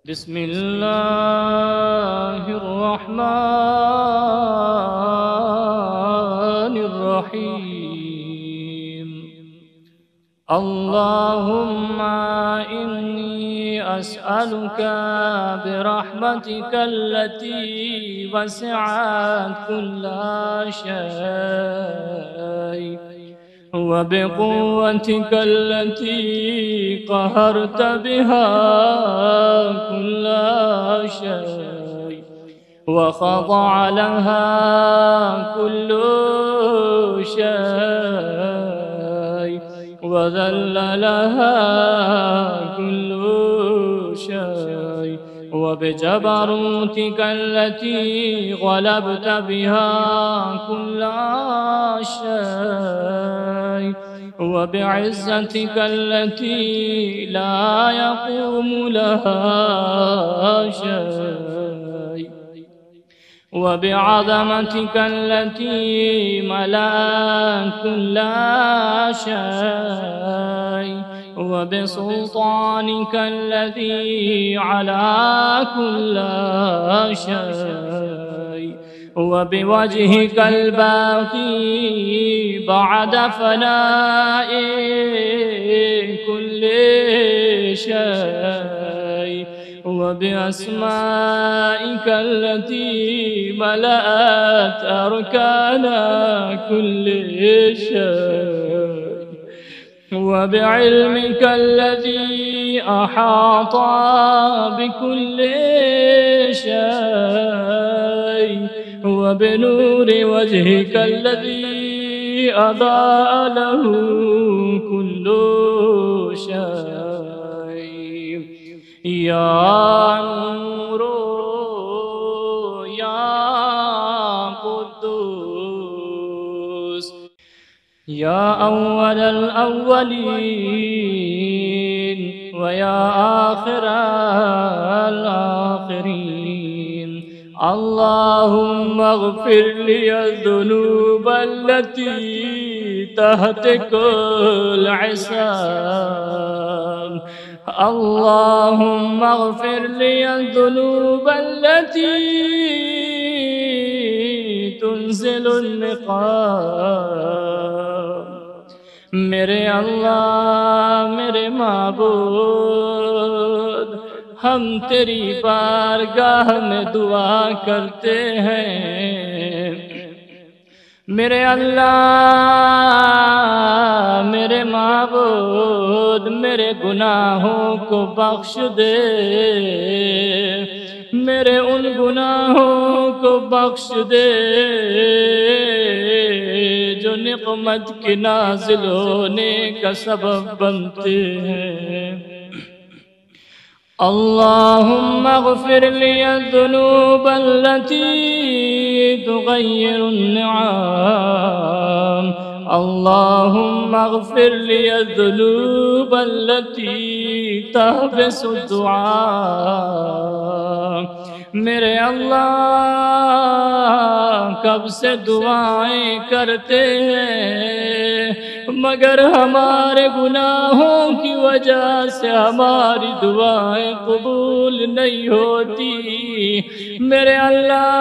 بسم الله الرحمن الرحيم. اللهم إني أسألك برحمتك التي وسعت كل شيء وبقوتك التي قهرت بها كل شيء وخضع لها كل شيء وذل لها كل شيء وبجبروتك التي غلبت بها كل شيء وبعزتك التي لا يقوم لها شيء وبعظمتك التي ملأت كل شيء وبسلطانك الذي على كل شيء وبوجهك الباقي بعد فناء كل شيء وبأسمائك التي ملأت أركان كل شيء وبعلمك الذي أحاط بكل شيء وبنور وجهك الذي أضاء له كل شيء. يا نور يا قدوس يا أول الأولين ويا آخر الآخرين، اللهم اغفر لي الذنوب التي تهتك العصام، اللهم اغفر لي الذنوب التي تنزل النقام. میرے اللہ میرے معبود، ہم تیری بارگاہ میں دعا کرتے ہیں، میرے اللہ میرے معبود میرے گناہوں کو بخش دے، میرے ان گناہوں کو بخش دے جو نقمت کے نازل ہونے کا سبب بنتے ہیں۔ اللهم اغفر لي الذنوب التي تغير النعام، اللهم اغفر لي الذنوب التي تحبس الدعاء۔ میرے اللہ کب سے دعائیں کرتے ہیں مگر ہمارے گناہوں کی وجہ سے ہماری دعائیں قبول نہیں ہوتی۔ میرے اللہ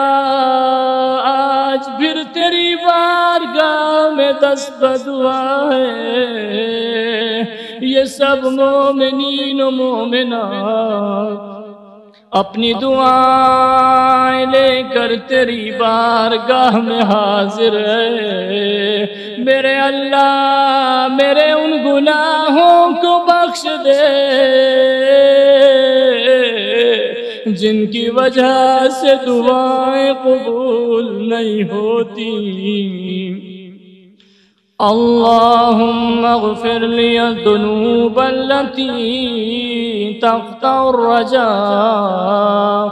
آج پھر تیری بارگاہ میں دست بدعا ہے، یہ سب مومنین و مومنات اپنی دعائیں لے کر تیری بارگاہ میں حاضر ہے۔ میرے اللہ میرے ان گناہوں کو بخش دے جن کی وجہ سے دعائیں قبول نہیں ہوتی۔ اللهم اغفر لي الذنوب التي تقطع الرجاء،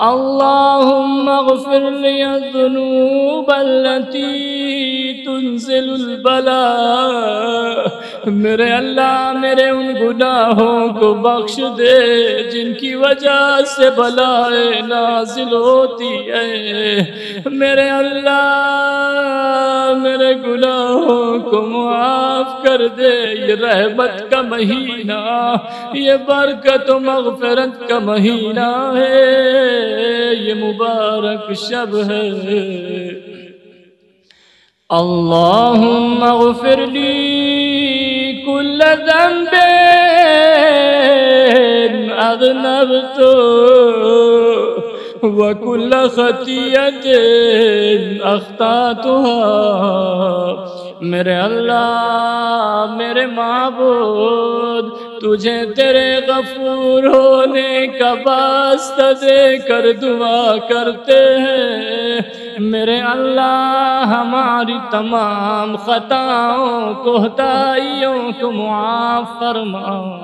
اللهم اغفر لي الذنوب التي تنزل البلاء۔ میرے اللہ میرے ان گناہوں کو بخش دے جن کی وجہ سے بلائیں نازل ہوتی ہے۔ میرے اللہ میرے گناہوں کو معاف کر دے۔ یہ رحمت کا مہینہ، یہ برکت و مغفرت کا مہینہ ہے، یہ مبارک شب ہے۔ اللہم اغفر لی کل ذنب اذنبت وکل خطیئت اخطأتها۔ میرے اللہ، میرے معبود، تجھے تیرے غفور ہونے کا واسطہ دے کر دعا کرتے ہیں۔ میرے اللہ، ہماری تمام خطاؤں کوتاہیوں کو معاف فرما۔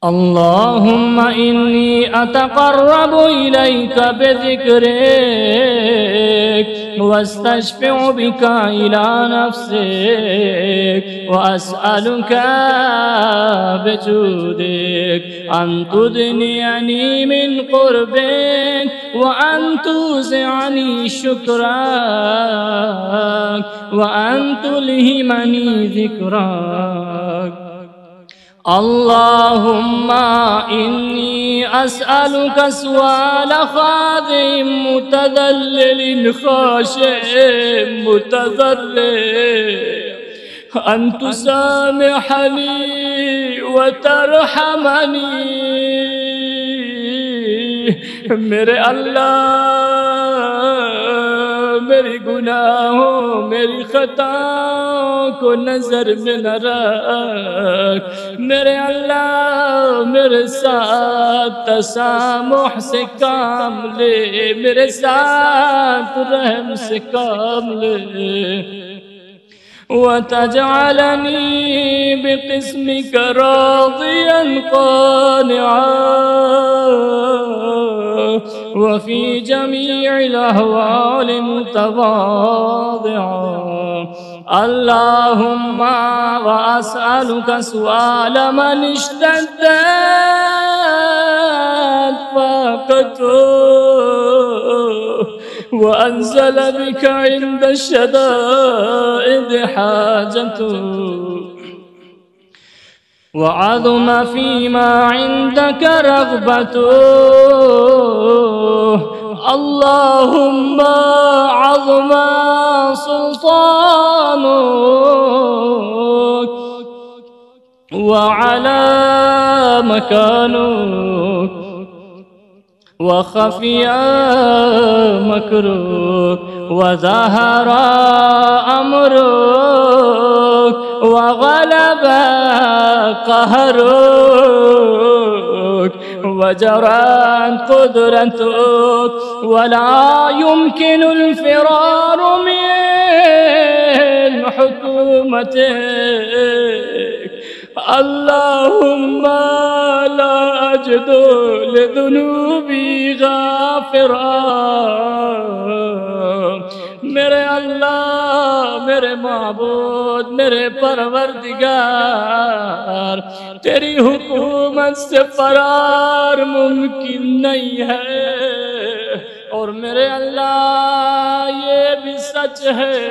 اللہم انی اتقرب الیک بذکرک واستشفع بک الی نفسک واسألک بجودک ان تدنینی من قربک وان توسعنی شکرک وان تلہمنی ذکرک۔ اللہم انی اسألک سؤال خاضع متذلل خاشع متضرع ان تسامحنی وترحمنی۔ میرے اللہ، میری گناہوں، میری خطاؤں کو نظر میں نہ رکھ۔ میرے اللہ، میرے ساتھ تسامح سے کام لے، میرے ساتھ رحم سے کام لے۔ وتجعلنی بقسمک راضیا قانعا وفي جميع الأحوال متواضعا۔ اللهم وأسألك سؤال من اشتدت فاقته وأنزل بك عند الشدائد حاجته وعظم فيما عندك رغبته۔ اللهم عظم سلطانك وعلى مكانك وخفي مكرك وظهر أمرك وغلب قهرك وجرت قدرتك ولا يمكن الفرار من حكومتك۔ اللهم لا أجد لذنوبي غافرا۔ میرے اللہ، میرے معبود، میرے پروردگار، تیری حکومت سے فرار ممکن نہیں ہے۔ اور میرے اللہ، یہ بھی سچ ہے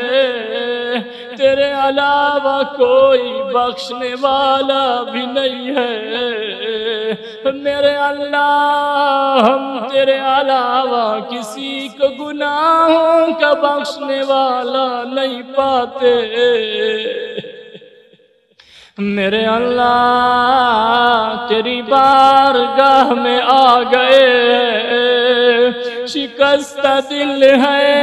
تیرے علاوہ کوئی بخشنے والا بھی نہیں ہے۔ میرے اللہ، ہم تیرے علاوہ کسی کو گناہوں کا بخشنے والا نہیں پاتے۔ میرے اللہ، تیری بارگاہ میں آ گئے، شکستہ دل ہے۔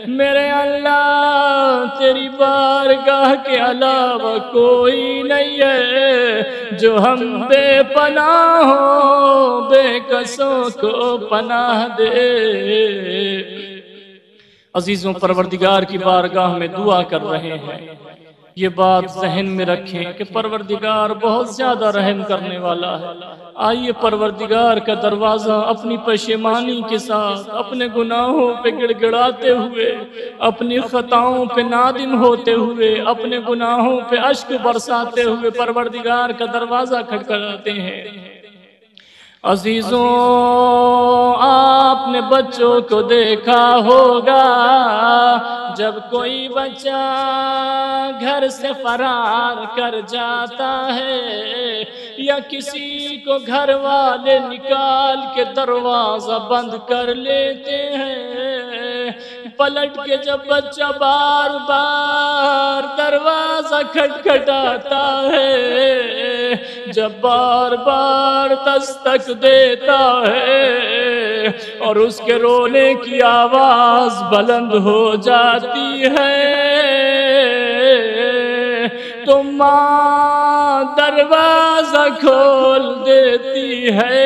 میرے اللہ، تیری بارگاہ کے علاوہ کوئی نہیں ہے جو ہم بے پناہوں، بے کسوں کو پناہ دے۔ عزیزوں، پروردگار کی بارگاہ میں دعا کر رہے ہیں، یہ بات ذہن میں رکھیں کہ پروردگار بہت زیادہ رحم کرنے والا ہے۔ آئیے پروردگار کا دروازہ اپنی پشیمانی کے ساتھ، اپنے گناہوں پہ گڑ گڑاتے ہوئے، اپنی خطاؤں پہ نادم ہوتے ہوئے، اپنے گناہوں پہ اشک برساتے ہوئے پروردگار کا دروازہ کھٹکھٹاتے ہیں۔ عزیزوں، آپ نے بچوں کو دیکھا ہوگا، جب کوئی بچہ گھر سے فرار کر جاتا ہے یا کسی کو گھر والے نکال کے دروازہ بند کر لیتے ہیں، پلٹ کے جب بچہ بار بار دروازہ کھٹکھٹاتا ہے، جب بار بار دستک دیتا ہے اور اس کے رونے کی آواز بلند ہو جاتی ہے، تو ماں دروازہ کھول دیتی ہے۔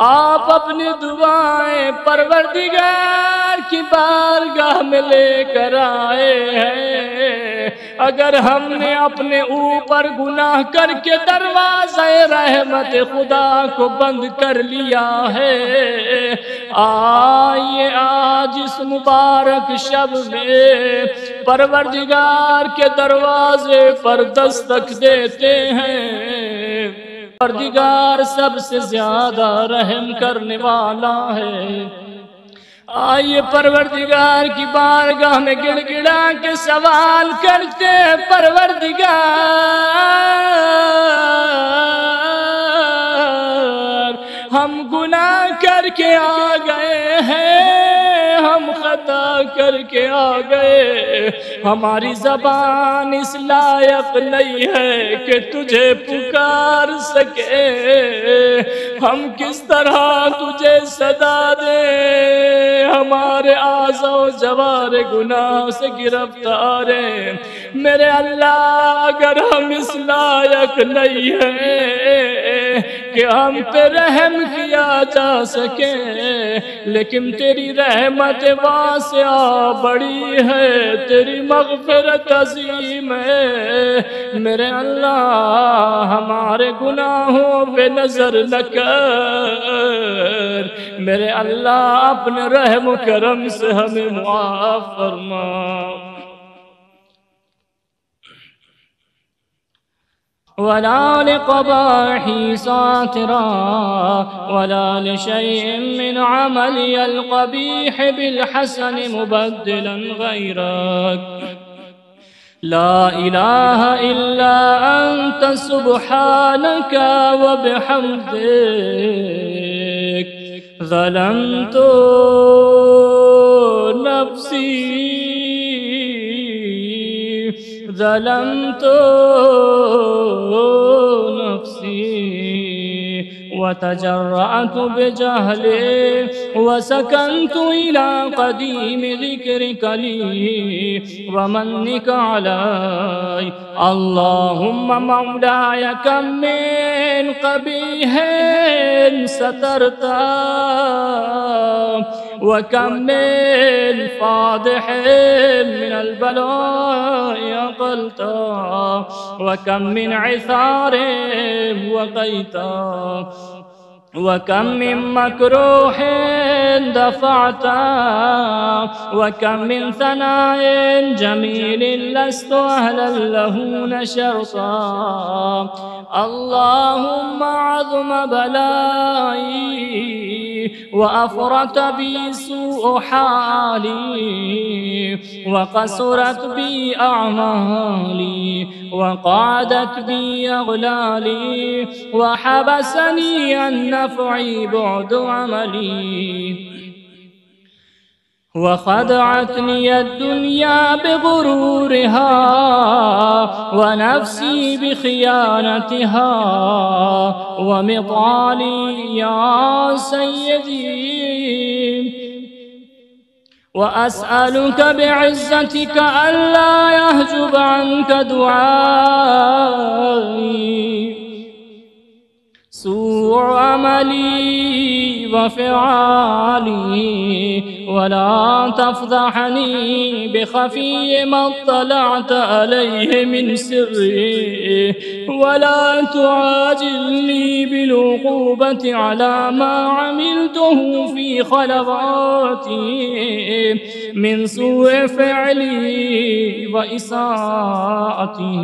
آپ اپنی دعائیں پروردگار کی بارگاہ میں لے کر آئے ہیں۔ اگر ہم نے اپنے اوپر گناہ کر کے دروازہ رحمت خدا کو بند کر لیا ہے، آئیے آج اس مبارک شب میں پروردگار کے دروازے پر دستک دیتے ہیں۔ پروردگار سب سے زیادہ رحم کرنے والا ہے۔ آئیے پروردگار کی بارگاہ میں گڑ گڑا کے سوال کرتے، پروردگار ہم گناہ کر کے آ گئے ہیں، ہم خطا کر کے آ گئے، ہماری زبان اس لائق نہیں ہے کہ تجھے پکار سکے، ہم کس طرح تجھے صدا دیں، ہمارے اعضاء و جوارح گناہ سے گرفتار ہیں۔ میرے اللہ، اگر ہم اس لائق نہیں ہیں کہ ہم پہ رحم کیا جا سکے، لیکن تیری رحمت واسعہ بڑی ہے، تیری مغفرت عظیم ہے، میرے اللہ ہمارے گناہوں پہ نظر نہ کر، میرے اللہ اپنے رحم و کرم سے ہمیں معاف فرما۔ ولا لقباحي ساترا ولا لشيء من عملي القبيح بالحسن مبدلا غيرك، لا إله إلا أنت سبحانك وبحمدك ظلمت نفسي ظلمت نفسي وتجرأت بجهلي وسكنت إلى قديم ذكرك لي ومنك علي، اللهم مولاي كم من قبيح سترت وكم من فاضح من البلاء أقلت وكم من عثار وقيت وكم من مكروه دفعت وكم من ثناء جميل لست أهلا له نشرتا، اللهم عظم بلائي وأفرط بي سوء حالي وقصرت بي أعمالي وقعدت بي أغلالي وحبسني عن نفعي بعد عملي وخدعتني الدنيا بغرورها ونفسي بخيانتها ومطالي يا سيدي، وأسألك بعزتك ألا يحجب عنك دعائي سوء عملي وفعالي، ولا تفضحني بخفي ما اطلعت عليه من سري، ولا تعاجلني بالعقوبة على ما عملته في خلواتي من سوء فعلي وإساءته،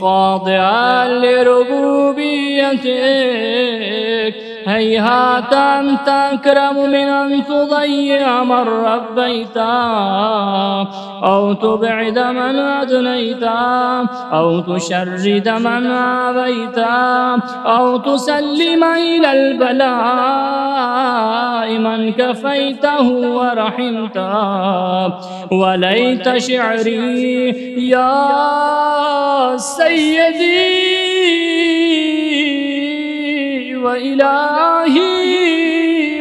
خاضعا لربوبيتك. هيهات أنت أكرم من أن تضيع من ربيتا، أو تبعد من أدنيتا، أو تشرد من آبيتا، أو تسلم إلى البلاء من كفيته ورحمته. وليت شعري يا سيدي وإلهي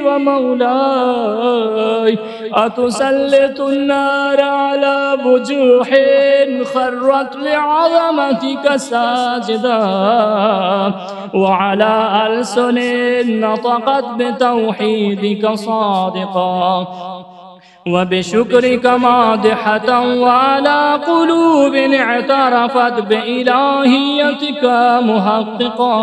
ومولاي، أتسلط النار على وجوه خرت لعظمتك ساجدا، وعلى ألسن نطقت بتوحيدك صادقا، وبشكرك مادحة، وعلى قلوب اعترفت بإلهيتك محققا،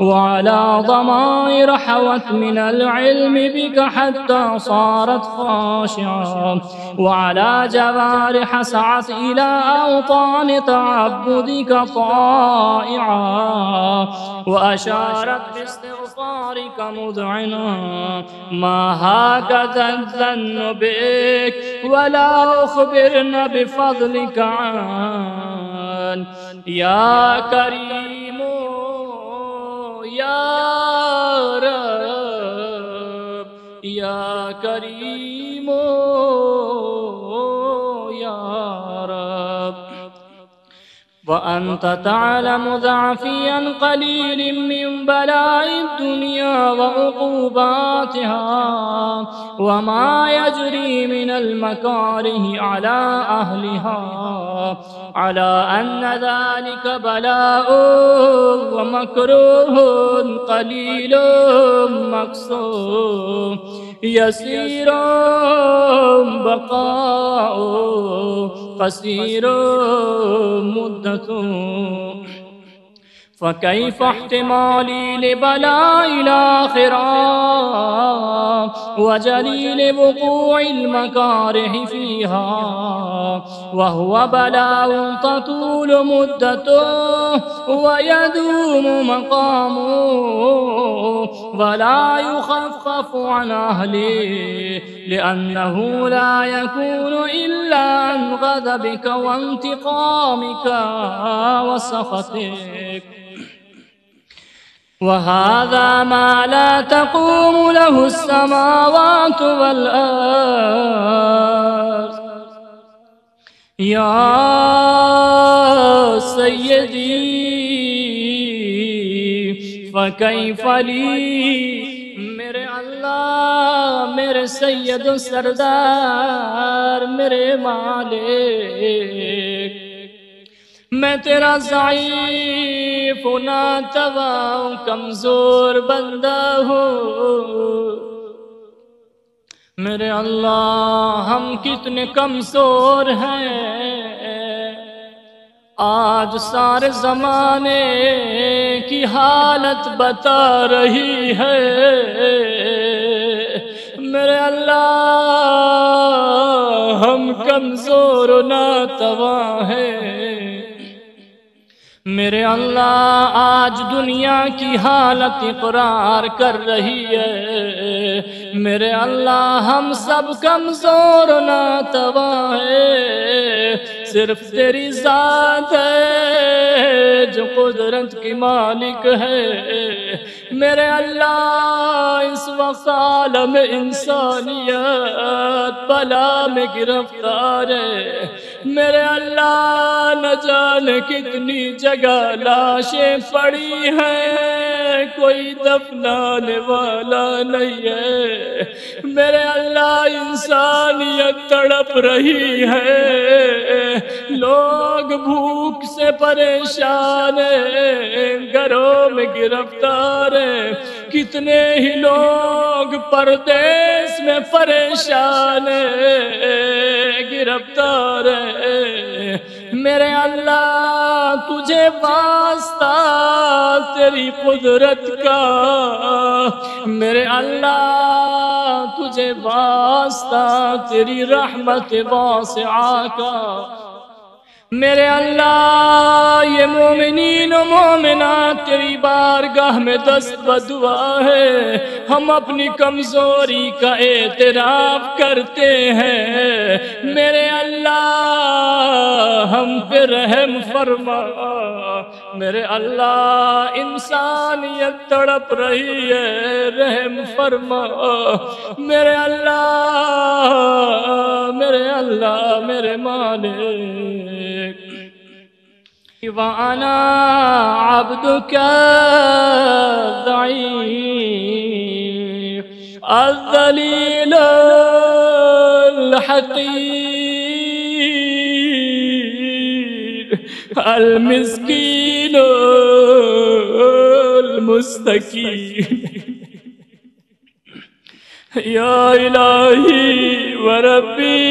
وعلى ضمائر حوت من العلم بك حتى صارت خاشعة، وعلى جوارح سعت إلى أوطان تعبدك طائعة، وأشارت باستغفارك مذعنا. ما هكذا الظن بك ولا أخبرنا بفضلك عن. يا كريم يا رب، يا كريم يا رب. وأنت تعلم ضعفي عن قليل من بلاء الدنيا وعقوباتها، وما يجري من المكاره على أهلها، على أن ذلك بلاء ومكروه قليل مقصود، يسير بقاء قصير مدة. فكيف احتمالي لبلاء الآخرة وجليل وقوع المكاره فيها، وهو بلاء تطول مدته ويدوم مقامه، ولا يخفف عن أهله، لأنه لا يكون إلا عن غضبك وانتقامك وسخطك. وهذا ما لا تقوم له السماوات والأرض. يا سيدي فكيف لي، میرے اللہ، میرے سید و سردار، میرے مالک، میں تیرا ضعیف و ناتواں کمزور بندہ ہوں۔ میرے اللہ، ہم کتنے کمزور ہیں، آج سارے زمانے کی حالت بتا رہی ہے۔ میرے اللہ، ہم کمزور و ناتواں ہیں۔ میرے اللہ، آج دنیا کی حالت اقرار کر رہی ہے۔ میرے اللہ، ہم سب کمزور و ناتواں ہیں، صرف تیری ذات ہے جو قدرت کی مالک ہے۔ میرے اللہ، اس وقت عالم انسانیت بلا میں گرفتار ہے۔ میرے اللہ، نہ جانے کتنی جگہ لاشیں پڑی ہیں، کوئی دفنانے والا نہیں ہے۔ میرے اللہ، انسانیت تڑپ رہی ہے، لوگ بھوک سے پریشان ہیں، گھروں میں گرفتار ہیں، کتنے ہی لوگ پردیس میں پریشان ہیں، گرفتار ہیں۔ میرے اللہ، تجھے واسطہ تیری قدرت کا، میرے اللہ تجھے واسطہ تیری رحمت واسعہ کا، میرے اللہ یہ مومنین و مومنات تیری بارگاہ میں دست بدعا ہے، ہم اپنی کمزوری کا اعتراف کرتے ہیں، میرے اللہ ہم پہ رحم فرما، میرے اللہ انسانیت تڑپ رہی ہے رحم فرما، میرے اللہ میرے مالک، وَأَنَا عَبْدُكَ الضَّعِيفُ الذَّلِيلُ الْحَقِيرُ الْمِسْكِينُ الْمُسْتَكِينُ یا الہی و ربی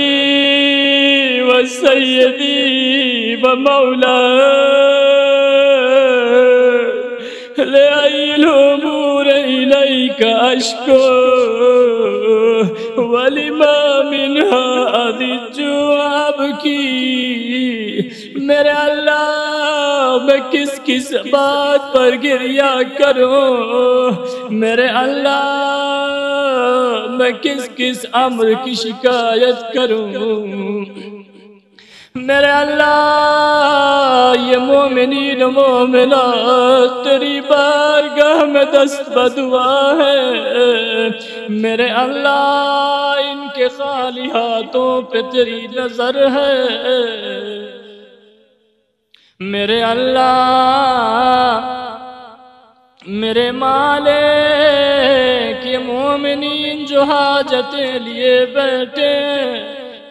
و سیدی و مولائی لأی الامور الیک اشکو ولما منها اضج ابکی، میرے اللہ میں کس کس بات پر گریہ کروں، میرے اللہ میں کس کس امر کی شکایت کروں، میرے اللہ یہ مومنین و مومنات تیری بارگاہ میں دست بدعا ہے، میرے اللہ ان کے خالی ہاتھوں پہ تیری نظر ہے، میرے اللہ میرے مالک یہ مومنین جو حاجتیں لیے بیٹھے،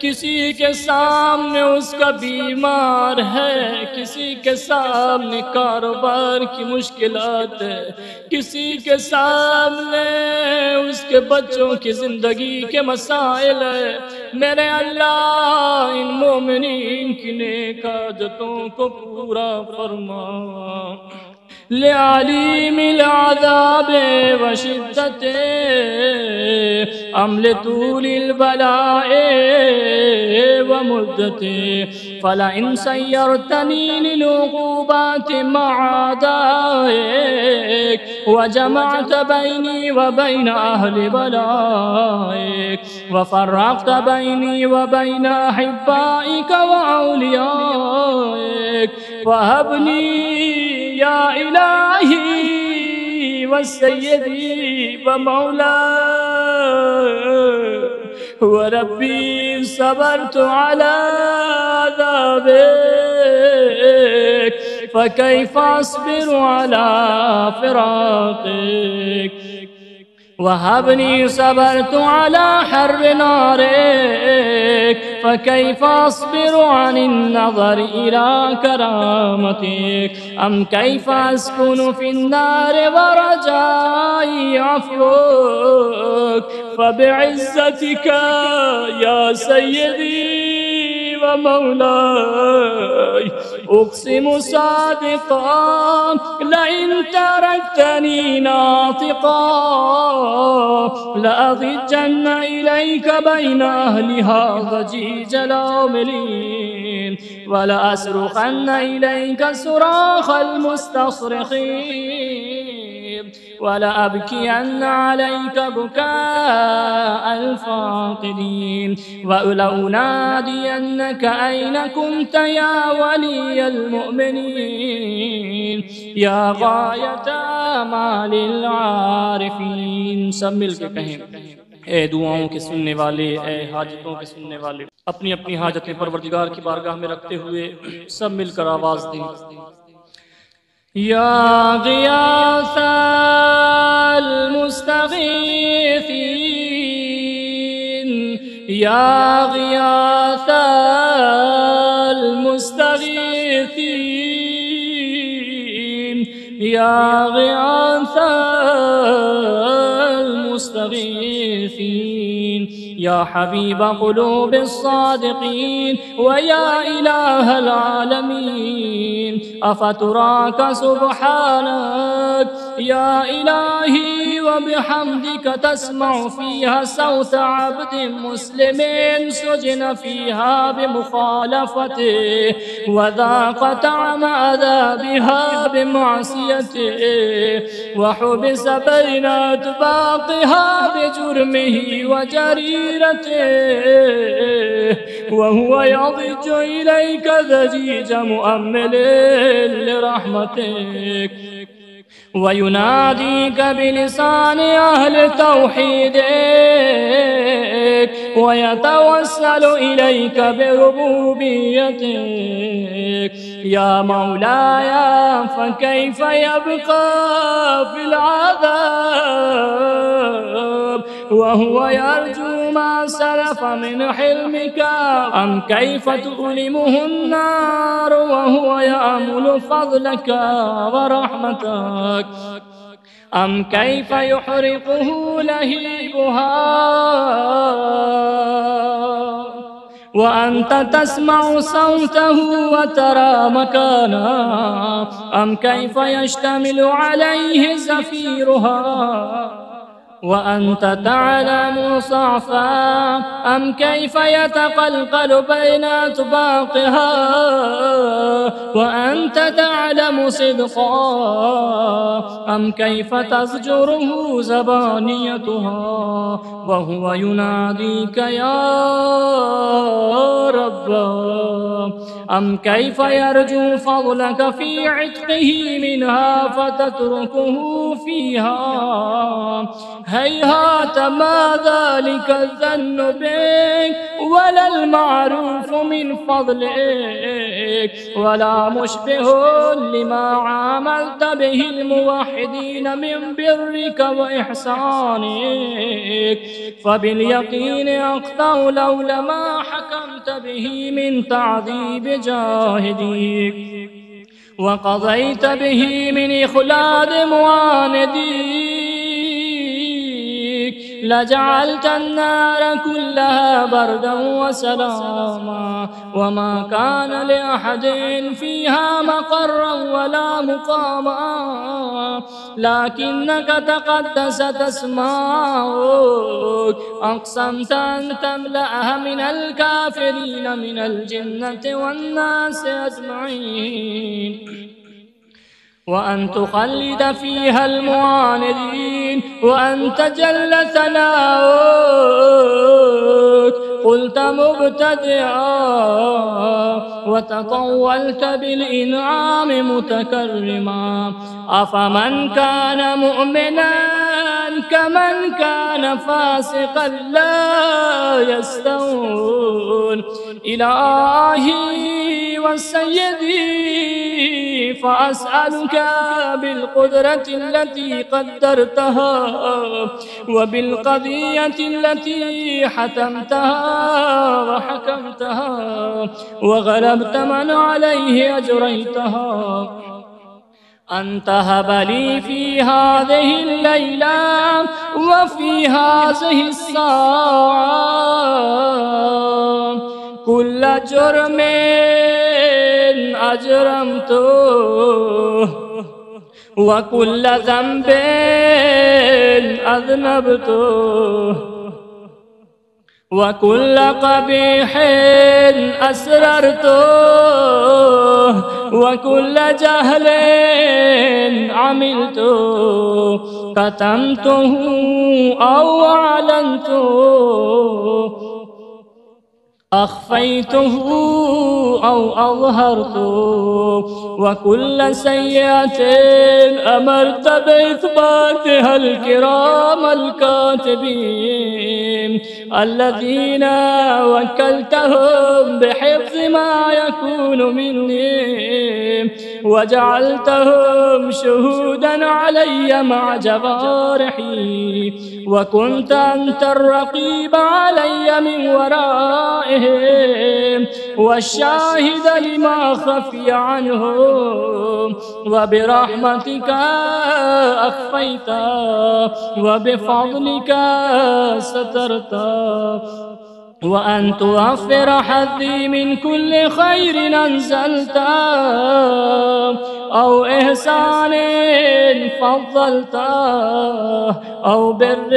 کسی کے سامنے اس کا بیمار ہے، کسی کے سامنے کاروبار کی مشکلات ہے، کسی کے سامنے اس کے بچوں کی زندگی کے مسائل ہے، میرے اللہ ان مومنین کی نیک حاجتوں کو پورا فرما، لعلیم العذاب وشدته ام لطول البلاء ومدته فلئن سيرتني للعقوبات مع أعدائك وجمعت بيني وبين أهل بلائك وفرقت بيني وبين أحبائك وأوليائك وهبني یا الہی و سیدی و مولائی و ربی صبرت على عذابك فكيف اصبر على فراقك وهبني صبرت على حر نارك فكيف اصبر عن النظر الى كرامتك ام كيف اسكن في النار ورجائي عفوك فبعزتك يا سيدي ومولاي اقسم صادقا لئن تركتني ناطقا لأضجن إليك بين أهلها ضجيج العاملين ولأصرخن إليك صراخ المستصرخين ولأبكين عليك بكاء الفاقدين ولأنادينك أين كنت يا ولي المؤمنين يا غاية آمال العارفين. سب مل کے کہیں اے دعاؤں کے سننے والے، اے حاجتوں کے سننے والے، اپنی اپنی حاجتیں پروردگار کی بارگاہ میں رکھتے ہوئے سب مل کر آواز دیں. یا غیاث المستغیثین یا غیاث المستغیثین یا غیاث المستغیثین يا حبيب قلوب الصادقين ويا إله العالمين، أفتراك سبحانك يا إلهي وبحمدك تسمع فيها صوت عبد مسلم سجن فيها بمخالفته وذاق طعم عذابها بمعصيته وحبس بين أطباقها بجرمه وجريرته وهو يضج إليك ضجيج مؤمل لرحمتك ويناديك بلسان أهل توحيدك ويتوسل إليك بربوبيتك. يا مولاي فكيف يبقى في العذاب وهو يرجو ما سلف من حلمك؟ أم كيف تؤلمه النار وهو يأمل فضلك ورحمتك؟ أم كيف يحرقه لهيبها وأنت تسمع صوته وترى مكانها؟ أم كيف يشتمل عليه زفيرها وأنت تعلم صعفا؟ أم كيف يتقلقل بين أطباقها وأنت تعلم صدقا؟ أم كيف تزجره زبانيتها وهو يناديك يا رب؟ أم كيف يرجو فضلك في عتقه منها فتتركه فيها؟ هيهات ما ذلك الظن بك ولا المعروف من فضلك ولا مشبه لما عاملت به الموحدين من برك وإحسانك، فباليقين أقطع لولا ما حكمت به من تعذيب جاهديك وقضيت به من إخلاد معانديك لجعلت النار كلها بردا وسلاما وما كان لأحد فيها مقرا ولا مقاما، لكنك تقدست أسماؤك أقسمت أن تملأها من الكافرين من الجنة والناس أجمعين وأن تخلد فيها المعاندين وأن تجل ثناؤك. قلت مبتدعا وتطولت بالإنعام متكرما، أفمن كان مؤمنا كمن كان فاسقا لا يستوون. إلهي والسيدي فأسألك بالقدرة التي قدرتها وبالقضية التي حتمتها وحكمتها وغلبت من عليه أجريتها أن تهب لي في هذه الليلة وفي هذه الساعة كل جرم أجرمته وكل ذنب أذنبته وكل قبيح أسررته وكل جهل عملته كتمته أو أعلنته أخفيته أو أظهرته وكل سيئة أمرت بإثباتها الكرام الكاتبين الذين وكلتهم بحفظ ما يكون مني وجعلتهم شهودا علي مع جوارحي وكنت أنت الرقيب علي من ورائهم والشاهد لما خفي عنهم وبرحمتك أخفيت وبفضلك سترت وأن توفر حظي من كل خير أنزلت أو إحسان فضلت أو بر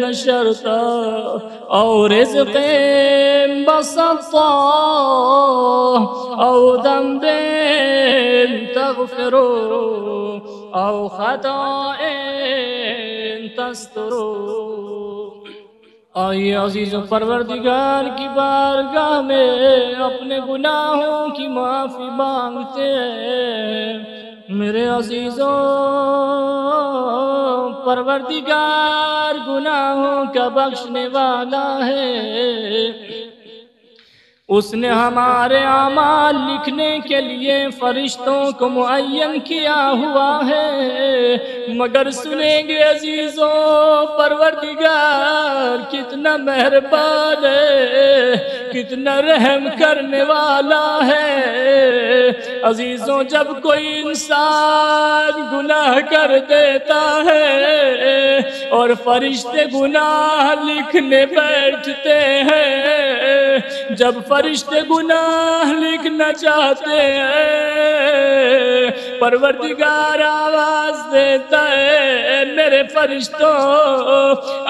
نشرت أو رزق بسطت أو ذنب تغفر أو خطأ تستر۔ آئیے عزیزوں، پروردگار کی بارگاہ میں اپنے گناہوں کی معافی مانگتے ہیں۔ میرے عزیزوں، پروردگار گناہوں کا بخشنے والا ہے۔ اس نے ہمارے اعمال لکھنے کے لیے فرشتوں کو معین کیا ہوا ہے، مگر سنیں گے عزیزوں، پروردگار کتنا مہربان ہے، کتنا رحم کرنے والا ہے۔ عزیزوں، جب کوئی انسان گناہ کر دیتا ہے اور فرشتے گناہ لکھنے بیٹھتے ہیں، جب فرشتے گناہ لکھنا چاہتے ہیں، پروردگار آواز دیتا ہے، میرے فرشتوں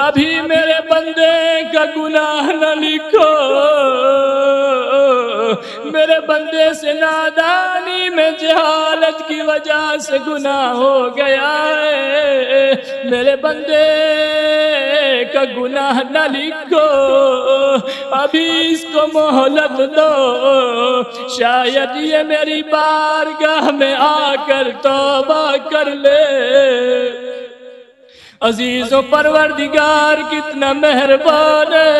ابھی میرے بندے کا گناہ نہ لکھو، میرے بندے سے نادانی میں جہالت کی وجہ سے گناہ ہو گیا ہے، میرے بندے کا گناہ نہ لکھو، ابھی اس کو مہلت دو، شاید یہ میری بارگاہ میں آ کر توبہ کر لے۔ عزیزوں، پروردگار کتنا مہربان ہے،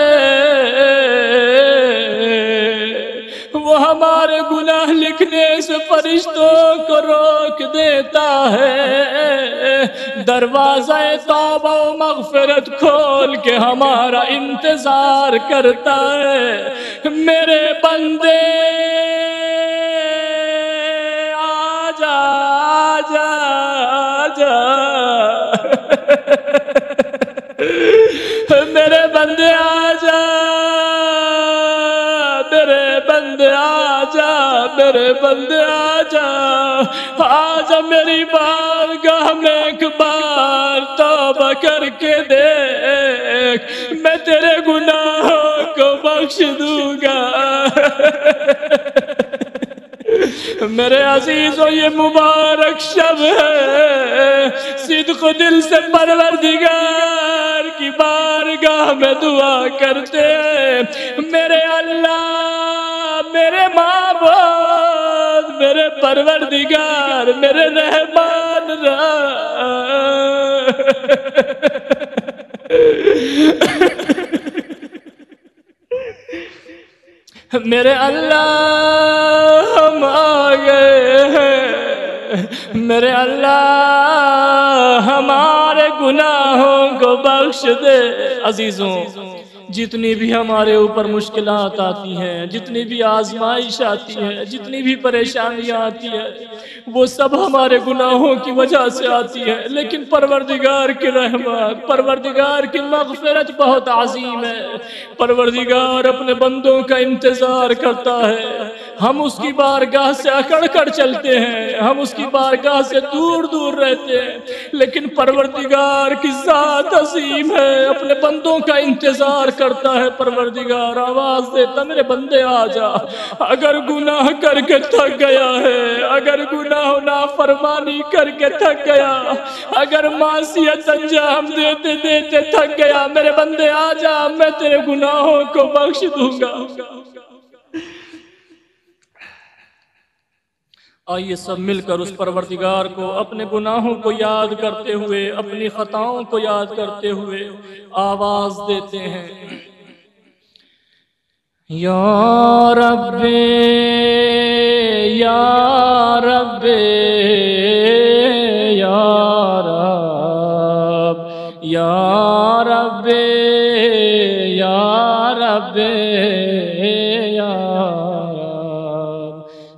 وہ ہمارے گناہ لکھنے سے فرشتوں کو روک دیتا ہے، دروازہ توبہ و مغفرت کھول کے ہمارا انتظار کرتا ہے۔ میرے بندے آجا آجا آجا، میرے بندے آجا، میرے بندے آجا، میرے بندے آجا، آجا میری بارگاہ میں ایک بار توبہ کر کے دیکھ، میں تیرے گناہوں کو بخش دوں گا۔ میرے عزیزوں، یہ مبارک شب ہے، صدق دل سے پروردگار کی بارگاہ میں دعا کرتے ہیں، میرے اللہ، میرے معبود، میرے پروردگار، میرے رحمان میرے اللہ، ہم آ گئے ہیں، میرے اللہ ہمارے گناہوں کو بخش دے۔ عزیزوں، جتنی بھی ہمارے اوپر مشکلات آتی ہیں، جتنی بھی آزمائش آتی ہے، جتنی بھی پریشانیاں آتی ہے، وہ سب ہمارے گناہوں کی وجہ سے آتی ہے، لیکن پروردگار کی رحمت، پروردگار کی مغفرت بہت عظیم ہے۔ پروردگار اپنے بندوں کا انتظار کرتا ہے، ہم اس کی بارگاہ سے اکڑ کر چلتے ہیں، ہم اس کی بارگاہ سے دور دور رہتے ہیں، لیکن پروردگار کی ذات عظیم ہے، اپنے بندوں کا انتظار کرتا ہے۔ پروردگار آواز دیتا، میرے بندے آ جا، اگر گناہ کر کے تھک گیا ہے، اگر گناہ نافرمانی کر کے تھک گیا، اگر معصیت انجام دیتے دیتے تھک گیا، میرے بندے آ جا، میں تیرے گناہوں کو بخش دوں گا۔ آئیے سب مل کر اس پروردگار کو اپنے گناہوں کو یاد کرتے ہوئے، اپنی خطاؤں کو یاد کرتے ہوئے آواز دیتے ہیں، یا رب یا رب یا رب یا رب یا رب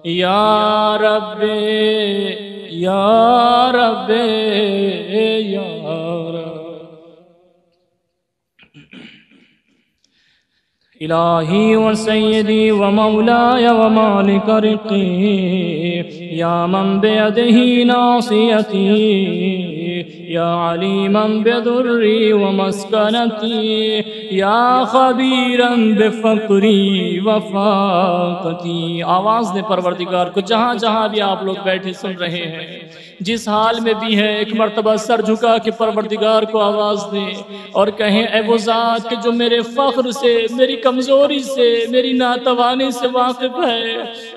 یا رب یا رب یا رب الہی و سیدی و مولاي ومالک رقی یا من بیدہ ناصیتی یا علیما بضری و مسکنتی یا خبیرا بفقری و فاقتی۔ آواز دے پروردگار کو جہاں جہاں بھی آپ لوگ بیٹھے سن رہے ہیں، جس حال میں بھی ہے، ایک مرتبہ سر جھکا کے پروردگار کو آواز دیں اور کہیں اے وہ ذات کہ جو میرے فخر سے، میری کمزوری سے، میری ناتوانی سے واقف ہے،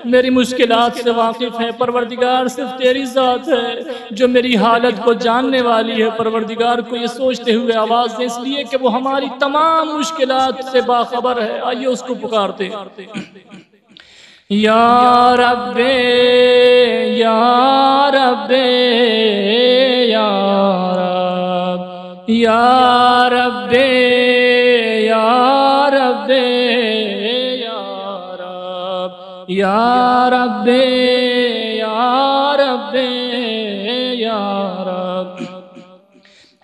میری مشکلات سے واقف ہے، پروردگار صرف تیری ذات ہے جو میری حالت کو جاننے والی ہے۔ پروردگار کو یہ سوچتے ہوئے آواز دیں، اس لیے کہ وہ ہماری تمام مشکلات سے باخبر ہے۔ آئیے اس کو پکارتے یا رب یا رب یا رب یا رب یا رب یا رب یا رب یا رب یا رب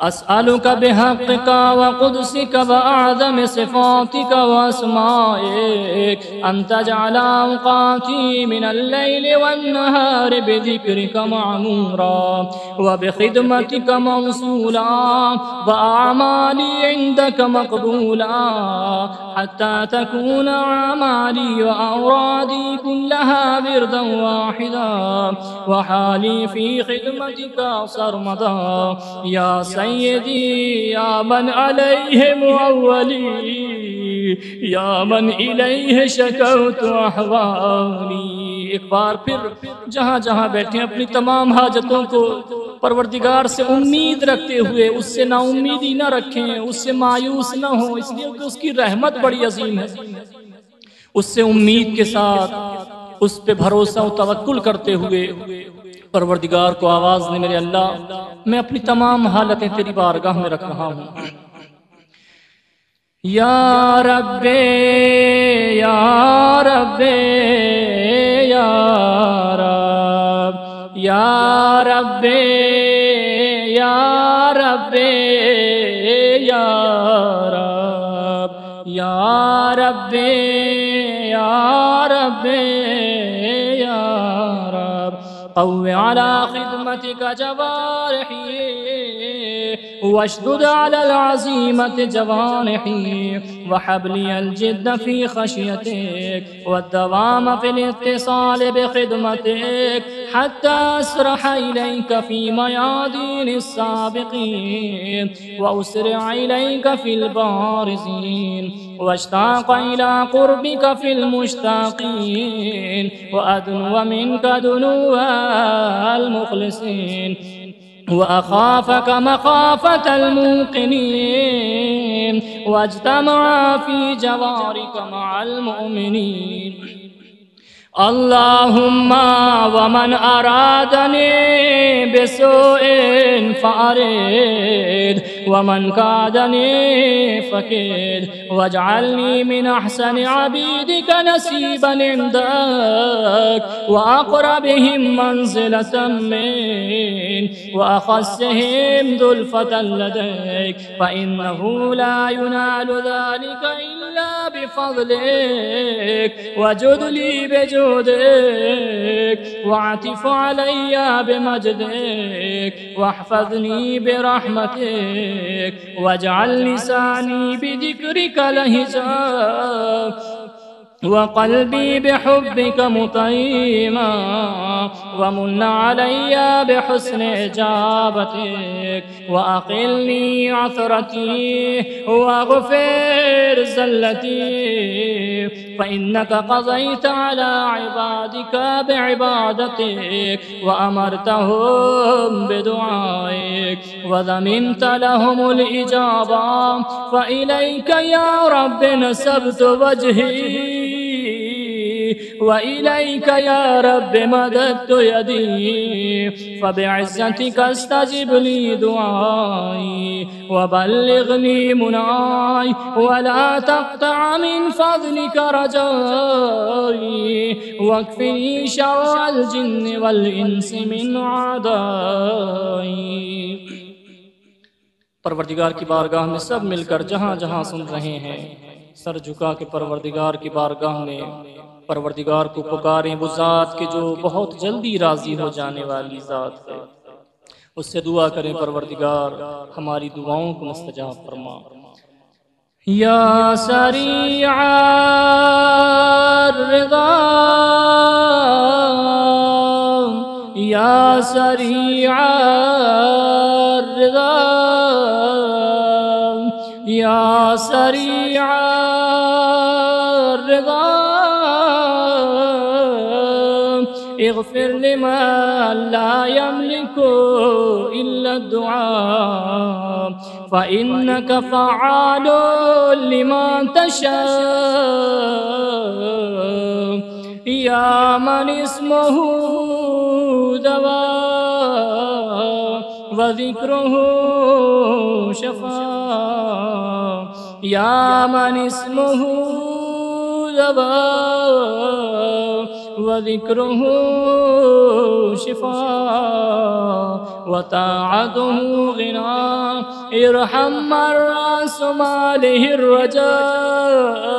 أسألك بحقك وقدسك وأعظم صفاتك وأسمائك أن تجعل أوقاتي من الليل والنهار بذكرك معمورا وبخدمتك موصولا وأعمالي عندك مقبولا حتى تكون أعمالي وأورادي كلها وردا واحدا وحالي في خدمتك سرمدا یا سیدی یا من علیہ معولی یا من الیہ شکوت احوالی۔ ایک بار پھر جہاں جہاں بیٹھیں اپنی تمام حاجتوں کو پروردگار سے امید رکھتے ہوئے، اس سے نا امیدی نہ رکھیں، اس سے مایوس نہ ہوں، اس لیے کہ اس کی رحمت بڑی عظیم ہے۔ اس سے امید کے ساتھ اس پہ بھروسہ و توکل کرتے ہوئے پروردگار کو آواز نے میرے اللہ میں اپنی تمام حالتیں تیری بارگاہ میں رکھ رہا ہوں۔ یا رب یا رب یا رب یا رب یا رب یا رب یا رب یا رب یا رب قو على خدمتك جوارحي واشدد على العزيمة جوانحي وحبلي الجد في خشيتك والدوام في الاتصال بخدمتك حتى أسرح إليك في ميادين السابقين وأسرع إليك في البارزين واشتاق إلى قربك في المشتاقين وأدنو منك دنو المخلصين وأخافك مخافة الموقنين واجتمع في جوارك مع المؤمنين اللهم ومن أرادني بسوء فأرد ومن كادني فكد واجعلني من أحسن عبيدك نسيبا عندك وأقربهم منزلة من وأخصهم ذلفة لديك فإنه لا ينال ذلك إلا بفضلك وجد لي بجودك واعتف علي بمجدك واحفظني برحمتك واجعل لساني بذكرك لهجا وقلبي بحبك مطيما ومن علي بحسن إجابتك وأقلني عثرتي واغفر زلتي فإنك قضيت على عبادك بعبادتك وأمرتهم بدعائك وضمنت لهم الإجابة فإليك يا رب نسبت وجهي وإليك يا رب مددت يدي فبعزتك استجب لي دعائي وبلغني مناي ولا تقطع من فضلك رجائي واكفني شر الجن والإنس من عدائي۔ پروردگار کی بارگاہ میں سب مل کر جہاں جہاں سن رہے ہیں سر جھکا کے پروردگار کی بارگاہ میں پروردگار کو پکاریں، وہ ذات کے جو بہت جلدی راضی ہو جانے والی ذات ہے، اس سے دعا کریں پروردگار ہماری دعاؤں کو مستجاب فرما۔ یا سریع الرضا یا سریع الرضا یا سریع الرضا اغفر لمن لا يملك إلا الدعاء فإنك فعال لما تشاء يا من اسمه دواء وذكره شفاء يا من اسمه دواء وذكره شفاء وطاعته غنى ارحم من رأس ماله الرجاء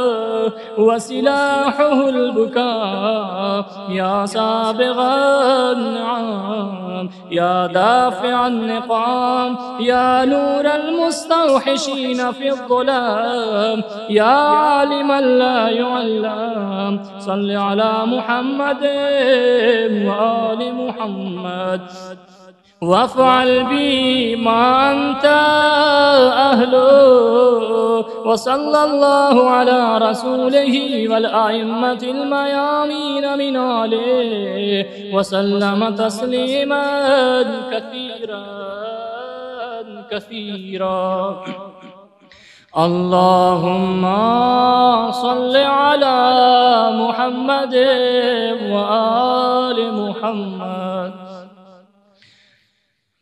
وسلاحه البكاء يا سابغ النعم يا دافع النقام يا نور المستوحشين في الظلام يا عالما لا يعلم صل على محمد وآل محمد وافعل بي ما أنت أهله وصلى الله على رسوله والأئمة الميامين من آله وسلم تسليما كثيرا كثيرا اللهم صل على محمد وآل محمد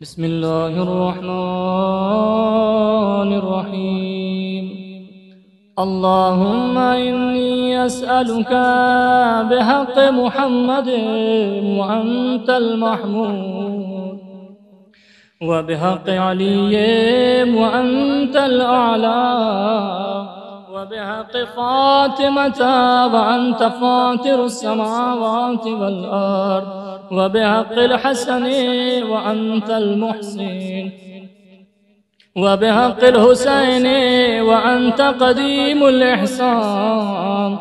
بسم الله الرحمن الرحيم اللهم إني أسألك بحق محمد وأنت المحمود وبحق علي وأنت الأعلى وبحق فاطمة وأنت فاطر السماوات والأرض وبحق الحسن وأنت المحسن وبحق الحسين وأنت قديم الإحسان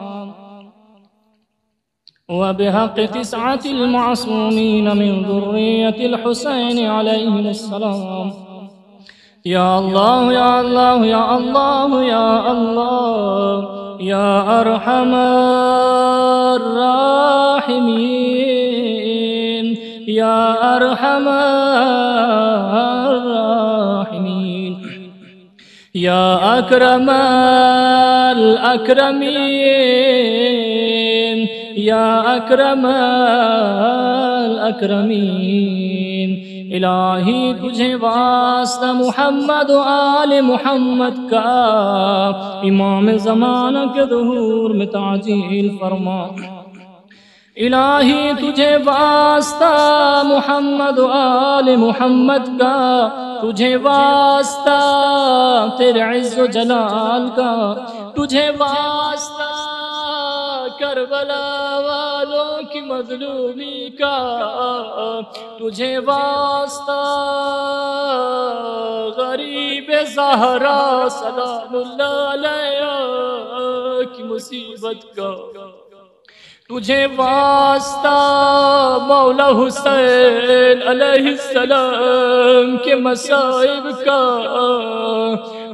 وبحق 9 المعصومين من ذرية الحسين عليهم السلام يا الله يا الله يا الله يا الله يا أرحم الراحمين يا أرحم الراحمين يا أكرم الأكرمين يا أكرم الأكرمين الہی تجھے واسطہ محمد و آل محمد کا امام زمانہ کے ظہور میں تعجیل فرما الہی تجھے واسطہ محمد و آل محمد کا تجھے واسطہ تیرے عز و جلال کا تجھے واسطہ کربلا والوں کی مظلومی کا تجھے واسطہ غریب زہرا سلام اللہ علیہ کی مصیبت کا تجھے واسطہ مولا حسین علیہ السلام کے مصائب کا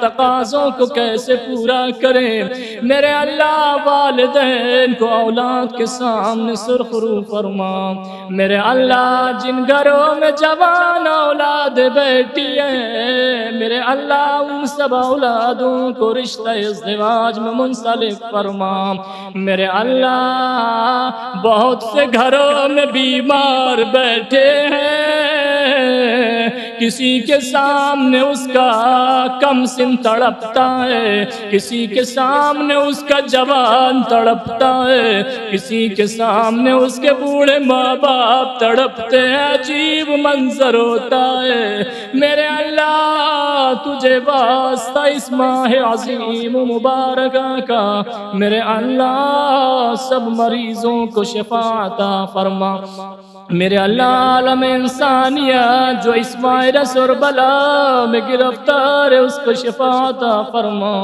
تقاضوں کو کیسے پورا کریں۔ میرے اللہ والدین کو اولاد کے سامنے سرخ رو فرما۔ میرے اللہ جن گھروں میں جوان اولاد بیٹھی ہے، میرے اللہ ان سب اولادوں کو رشتہ ازدواج میں منسلک فرما۔ میرے اللہ بہت سے گھروں میں بیمار بیٹھے ہیں، کسی کے سامنے اس کا کم سن تڑپتا ہے، کسی کے سامنے اس کا جوان تڑپتا ہے، کسی کے سامنے اس کے بوڑھے ماں باپ تڑپتے ہیں، عجیب منظر ہوتا ہے۔ میرے اللہ تجھے واسطہ اس ماہ عظیم و مبارکہ کا میرے اللہ سب مریضوں کو شفا عطا فرما۔ میرے اللہ عالم انسانیت جو اس وائرس اور بلا میں گرفتار ہے اس کو شفا عطا فرما۔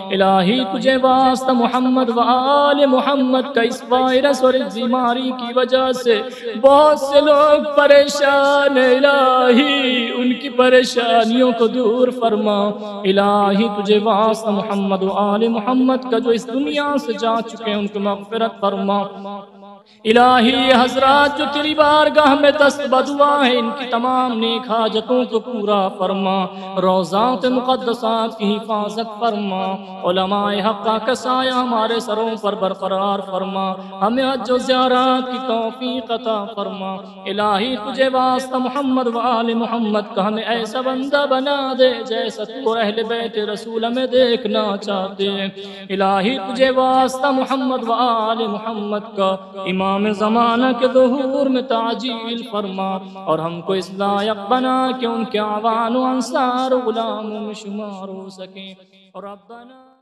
الہی تجھے واسطہ محمد و آل محمد کا اس وائرس اور اس بیماری کی وجہ سے بہت سے لوگ پریشان ہیں، الہی ان کی پریشانیوں کو دور فرما۔ الہی تجھے واسطہ محمد و آل محمد کا جو اس دنیا سے جا چکے ہیں ان کو مغفرت فرما۔ الہی حضرات جو تیری بارگاہ میں دست بدعا ہیں ان کی تمام نیک حاجتوں کو پورا فرما، روضات مقدسات کی حفاظت فرما، علماء حقہ کا سایہ ہمارے سروں پر برقرار فرما، ہمیں حج و زیارات کی توفیق عطا فرما۔ الہی تجھے واسطہ محمد و آل محمد کا ہمیں ایسا بندہ بنا دے جیسا تو اور اہل بیت رسول ہمیں دیکھنا چاہتے ہیں۔ الہی تجھے واسطہ محمد و آل محمد کا امام زمانہ کے ظہور میں تعجیل فرما، اور ہم کو اس لائق بنا کہ ان کے اعوان و انصار و غلاموں میں شمار ہو سکیں۔ اور ربنا